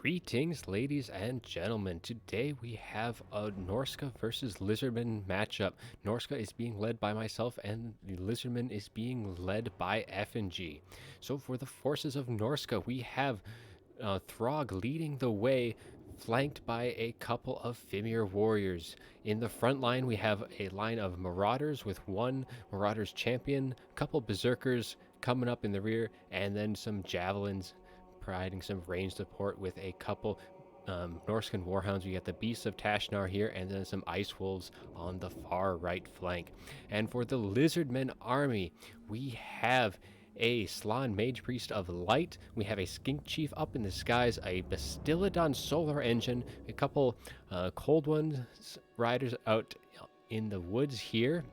Greetings, ladies and gentlemen. Today we have a Norsca versus Lizardmen matchup. Norsca is being led by myself, and the Lizardmen is being led by F&G. So for the forces of Norsca, we have Throg leading the way, flanked by a couple of Fimir warriors. In the front line, we have a line of Marauders with one Marauders champion, a couple Berserkers coming up in the rear, and then some Javelins providing some range support with a couple Norscan Warhounds. We got the Beasts of Tashnar here, and then some Ice Wolves on the far right flank. And for the Lizardmen army, we have a Slann Mage Priest of Light, we have a Skink Chief up in the skies, a Bastillodon Solar Engine, a couple Cold Ones riders out in the woods here.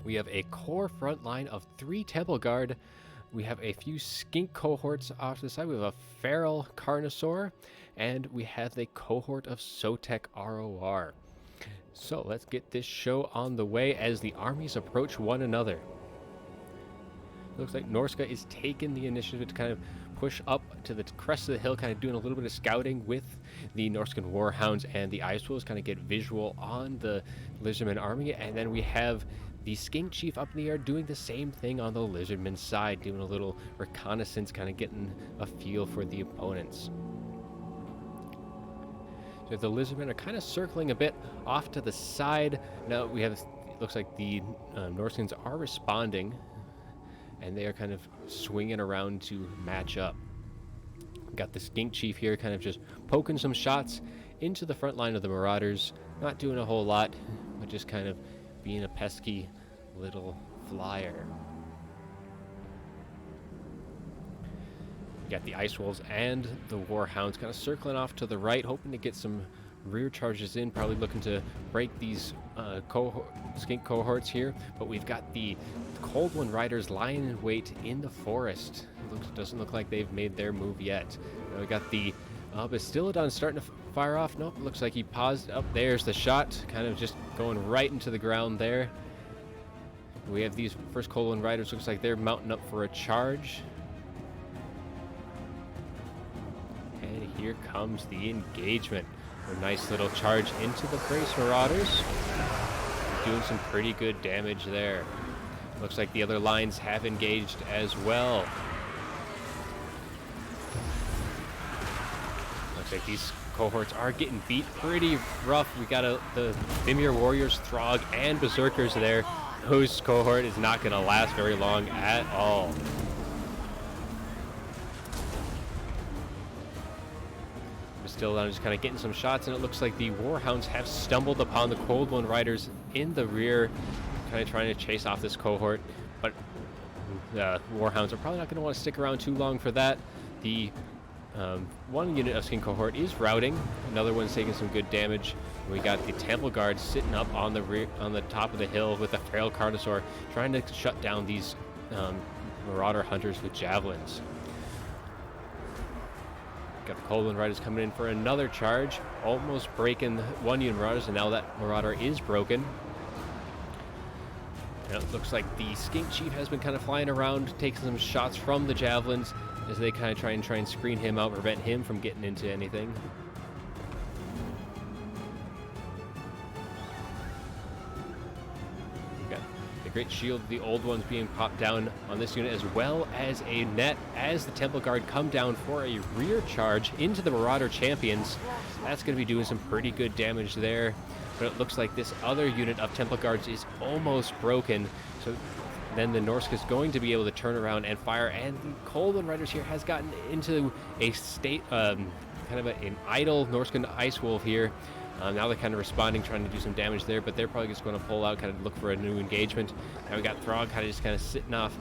We have a core front line of 3 Temple Guard. We have a few skink cohorts off to the side. We have a feral Carnosaur, and we have the cohort of Sotek ROR. So let's get this show on the way as the armies approach one another. Looks like Norsca is taking the initiative to kind of push up to the crest of the hill, kind of doing a little bit of scouting with the Norscan Warhounds and the Ice Wolves, kind of get visual on the Lizardmen army. And then we have the Skink Chief up in the air doing the same thing on the Lizardmen side, doing a little reconnaissance, kind of getting a feel for the opponents. So the Lizardmen are kind of circling a bit off to the side. Now we have, it looks like the Norscans are responding, and they are kind of swinging around to match up. Got the Skink Chief here kind of just poking some shots into the front line of the Marauders. Not doing a whole lot, but just kind of being a pesky little flyer. Got the Ice Wolves and the Warhounds kind of circling off to the right, hoping to get some rear charges in, probably looking to break these skink cohorts here. But we've got the Cold One Riders lying in wait in the forest. Doesn't look like they've made their move yet. Now we got the Bastillodon starting to fire off. Nope, looks like he paused. Up there's the shot, kind of just going right into the ground there. We have these first Cold One Riders, looks like they're mounting up for a charge. And here comes the engagement. A nice little charge into the Brace Marauders. Doing some pretty good damage there. Looks like the other lines have engaged as well. Looks like these cohorts are getting beat pretty rough. We got the Fimir Warriors, Throg, and Berserkers there. Whose cohort is not going to last very long at all. Still just kind of getting some shots, and it looks like the Warhounds have stumbled upon the Cold One Riders in the rear, kind of trying to chase off this cohort, but the Warhounds are probably not going to want to stick around too long for that. The one unit of Skink cohort is routing, another one's taking some good damage. We got the Temple Guard sitting up on the rear, on the top of the hill with a feral Carnosaur, trying to shut down these Marauder hunters with javelins. Got the Cold One Riders coming in for another charge, almost breaking one unit Marauders, and now that Marauder is broken. And it looks like the Skink Chief has been kind of flying around, taking some shots from the javelins as they kind of try and screen him out, prevent him from getting into anything. Great shield of the old ones being popped down on this unit, as well as a net as the Temple Guard come down for a rear charge into the Marauder champions. That's going to be doing some pretty good damage there, but it looks like this other unit of Temple Guards is almost broken, so then the Norsca is going to be able to turn around and fire, and the Cold One Riders here has gotten into a state, kind of an idle Norscan Ice Wolf here. Now they're kind of responding, trying to do some damage there, but they're probably just going to pull out, kind of look for a new engagement. Now we got Throg kind of sitting off,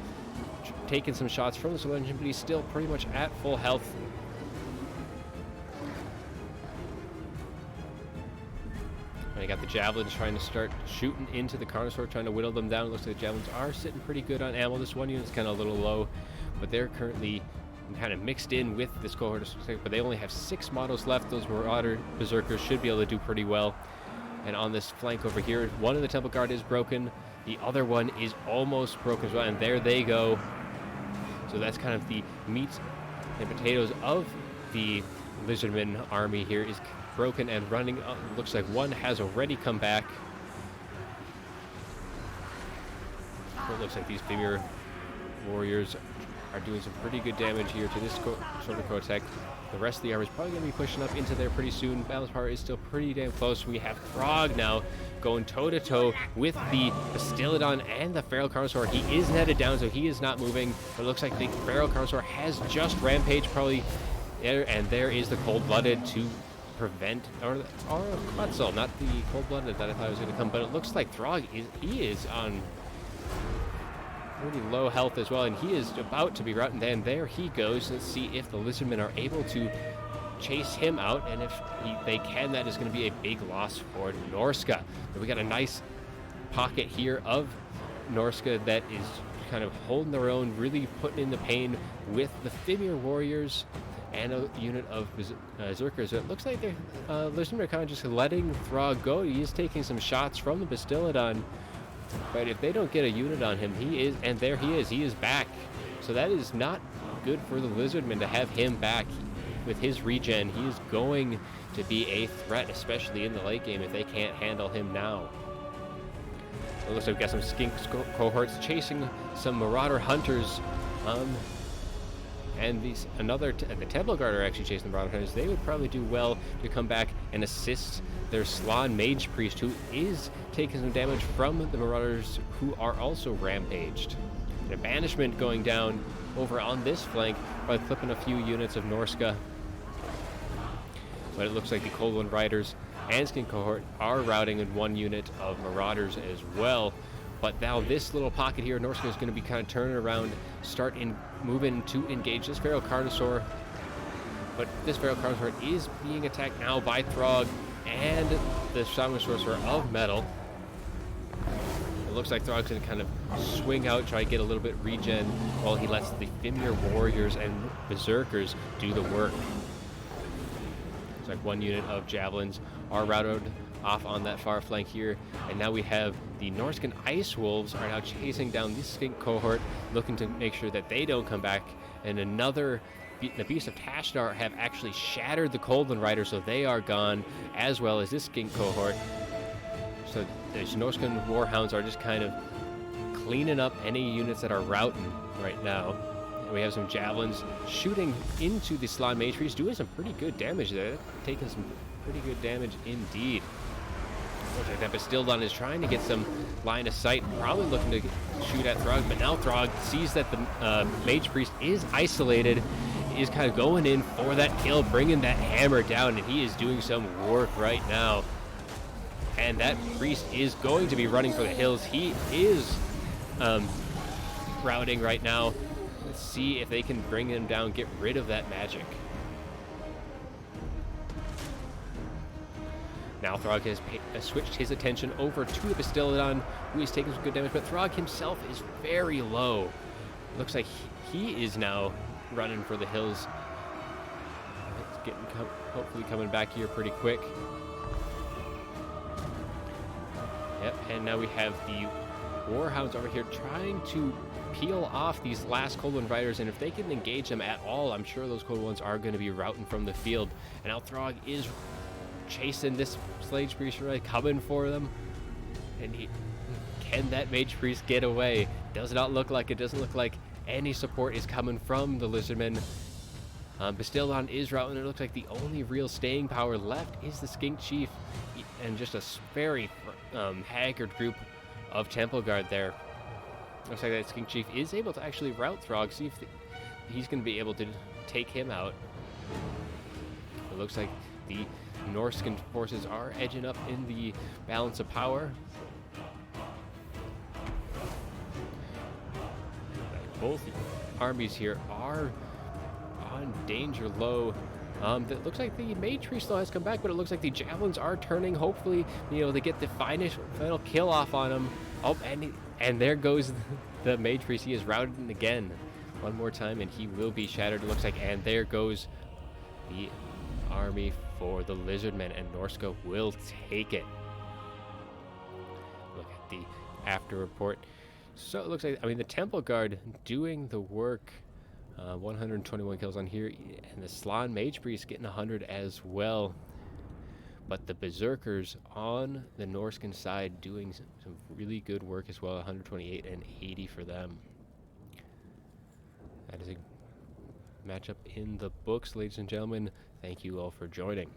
taking some shots from the Solar Engine, but he's still pretty much at full health. And you got the Javelins trying to start shooting into the Carnosaur, trying to whittle them down. It looks like the Javelins are sitting pretty good on ammo. This one unit's kind of a little low, but they're currently kind of mixed in with this cohort, but they only have 6 models left. Those Marauder Berserkers should be able to do pretty well. And on this flank over here, one of the Temple Guard is broken, the other one is almost broken as well, and there they go. So that's kind of the meat and potatoes of the Lizardmen army here is broken and running. Looks like one has already come back. It looks like these Fimir warriors are doing some pretty good damage here to this sort of Kotek. The rest of the army is probably going to be pushing up into there pretty soon. Balance power is still pretty damn close. We have Throg now going toe-to-toe with the Bastiladon and the Feral Carnosaur. He is netted down, so he is not moving. But it looks like the Feral Carnosaur has just rampaged probably there, and there is the Cold-Blooded to prevent, or Quetzal, not the Cold-Blooded that I thought was going to come. But it looks like Throg is on pretty low health as well, and he is about to be routed. And there he goes. Let's see if the Lizardmen are able to chase him out, and if they can, that is going to be a big loss for Norsca. But we got a nice pocket here of Norsca that is kind of holding their own, really putting in the pain with the Fimir warriors and a unit of Berserkers. So it looks like the Lizardmen are kind of just letting Throg go. He is taking some shots from the Bastiladon, but if they don't get a unit on him, he is back. So that is not good for the Lizardmen to have him back. With his regen, he is going to be a threat, especially in the late game, if they can't handle him now. It looks like we've got some skink cohorts chasing some marauder hunters. And the Temple Guard are actually chasing the marauder hunters. They would probably do well to come back and assist their Slann Mage Priest, who is taking some damage from the marauders who are also rampaged. And a banishment going down over on this flank by clipping a few units of Norsca. But it looks like the Cold One Riders and Skin Cohort are routing in one unit of Marauders as well. But now this little pocket here, Norsca is going to be kind of turning around, moving to engage this Feral Carnosaur. But this Feral Carnosaur is being attacked now by Throg and the Shaman Sorcerer of Metal. It looks like Throg's going to kind of swing out, try to get a little bit regen, while he lets the Fimir warriors and Berserkers do the work. It's like one unit of Javelins are routed off on that far flank here, and now we have the Norscan Ice Wolves are now chasing down this Skink cohort, looking to make sure that they don't come back, and the Beasts of Tashdar have actually shattered the Coldland Riders, so they are gone, as well as this Skink cohort. So the Norscan Warhounds are just kind of cleaning up any units that are routing right now. We have some Javelins shooting into the Slann Mage Priest, doing some pretty good damage there. Taking some pretty good damage indeed. Looks like that Bastiladon is trying to get some line of sight, probably looking to shoot at Throg, but now Throg sees that the Mage Priest is isolated, is kind of going in for that kill, bringing that hammer down, and he is doing some work right now. And that Priest is going to be running for the hills. He is routing right now. Let's see if they can bring him down, get rid of that magic. Now Throg has switched his attention over to the Bastiladon, who is taking some good damage, but Throg himself is very low. Looks like he is now running for the hills. It's hopefully coming back here pretty quick. Yep, and now we have the Warhounds over here trying to peel off these last Cold One Riders, and if they can engage them at all, I'm sure those Cold Ones are going to be routing from the field. And now Throg is chasing this Mage Priest, right, coming for them. And can that Mage Priest get away? Does not look like it. Doesn't look like any support is coming from the Lizardmen. Bastiladon is routing. It looks like the only real staying power left is the Skink Chief, and just a very haggard group of Temple Guard there. Looks like that Skink Chief is able to actually route Throg, see if he's going to be able to take him out. It looks like the Norscan forces are edging up in the balance of power. Both armies here are on danger low. It looks like the Mage Priest still has come back, but it looks like the Javelins are turning. Hopefully, they get the final kill off on him. Oh, and there goes the Mage Priest. He is routed again one more time, and he will be shattered, it looks like. And there goes the army for the Lizardmen, and Norsca will take it. Look at the after report. So it looks like, the Temple Guard doing the work 121 kills on here, and the Slann Mage Priest getting 100 as well. But the Berserkers on the Norscan side doing some really good work as well, 128 and 80 for them. That is a matchup in the books, ladies and gentlemen. Thank you all for joining.